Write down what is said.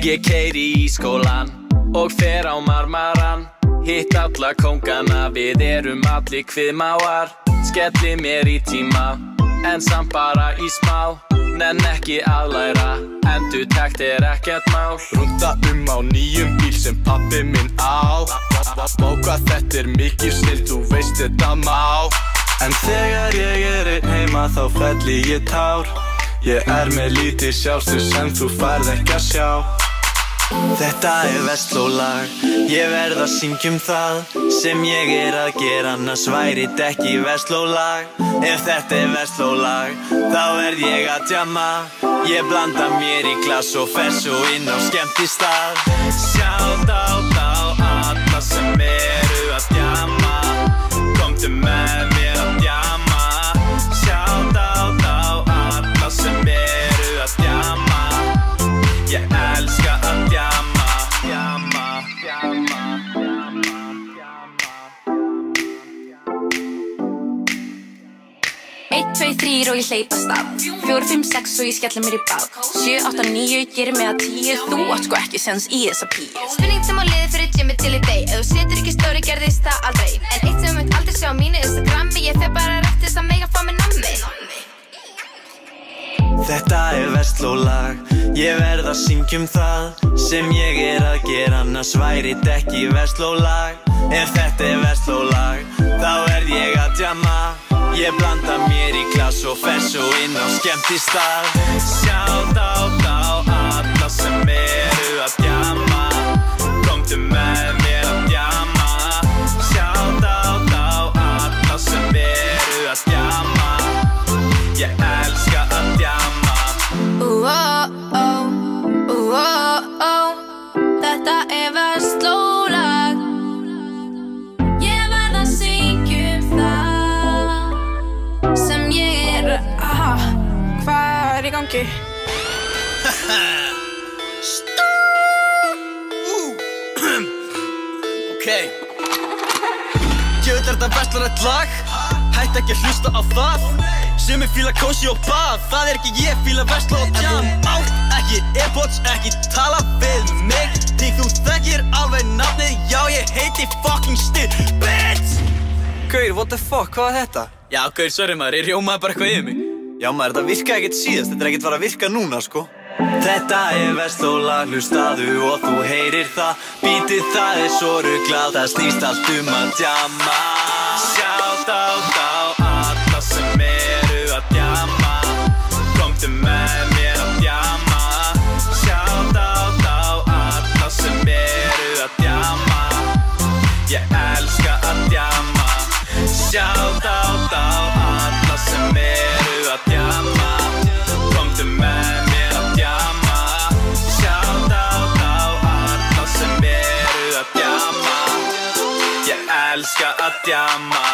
Ég keyri í skólan og fer á marmaran. Hitt alla kóngana, við erum allir kviðmáar. Skelli mér í tíma, en samt bara í smá. Nenn ekki að læra, endurtekt ekkert mál. Rúnda á nýjum bíl sem pabbi minn á. Vá hvað þetta mikil snill, þú veist þetta má. En þegar ég einn heima þá felli ég tár. Ég með lítið sjálfstöð sem þú færð ekki að sjá. Þetta Vestlólag, ég verð að syngja það sem ég að gera, annars væri þetta ekki Vestlólag. Ef þetta Vestlólag, þá verð ég að djamma. Ég blanda mér í glas og fer svo inn á skemmtistað. Sjátt á alla sem að djamma. Komdu með mér að djamma. Sjátt á alla sem að djamma. Ég elska að djamma. Djamma, djamma, djamma, djamma. 1, 2, 3 og ég hleyp af stað. 4, 5, 6 og ég skelli mér í bað. 7, 8, 9, gerir mig að 10. Þú átt sko ekki sens í þessa píu. Spurning sem á liði fyrir Jimmy til í day. Ef þú setur ekki stóri gerðist það aldrei. En eitt sem mynd aldrei sjá á mínu Instagrami. Ég fer bara rétt þess að mega fá mig nammi. Þetta Vestlólag, ég verð að syngja það sem ég að gera, annars væri þetta ekki Vestlólag. Ef þetta Vestlólag, þá verð ég að djamma. Ég blanda mér í glas og fer svo inn á skemmtistað. Sjátt á alla sem að djamma. Komdu með mér að djamma. Sjátt á alla sem að djamma. Ég elska að djamma. Þetta Vestlólag. Ég verð að syngja það sem ég Hvað í gangi? Ok. Djöfull þetta Vestlórett lag. Hætt ekki að hlusta á það. Sumir fíla kósi og bað. Það ekki ég fíla Vestló og jam. Átt ekki Airpods, ekki tala við mig. Því þú þekkir alveg nafnið. Já ég heiti fucking Styr, bitch. Gaur, what the fuck, hvað þetta? Já gaur, sorry maður, ég rjómaði bara eitthvað yfir mig. Já maður, þetta virkaði ekkert síðast. Þetta ekkert að virka núna sko. Þetta Vestlólag, hlustaðu og þú heyrir það. Bítið það svo ruglað, það snýst allt að djamma. Sjátt á alla sem að djamma. Komdu með mér að djamma. Sjátt á alla sem að djamma. Ég elska að djamma. Sjátt á alla sem að djamma. Komdu með mér að djamma. Sjátt á alla sem að djamma. Ég elska að djamma.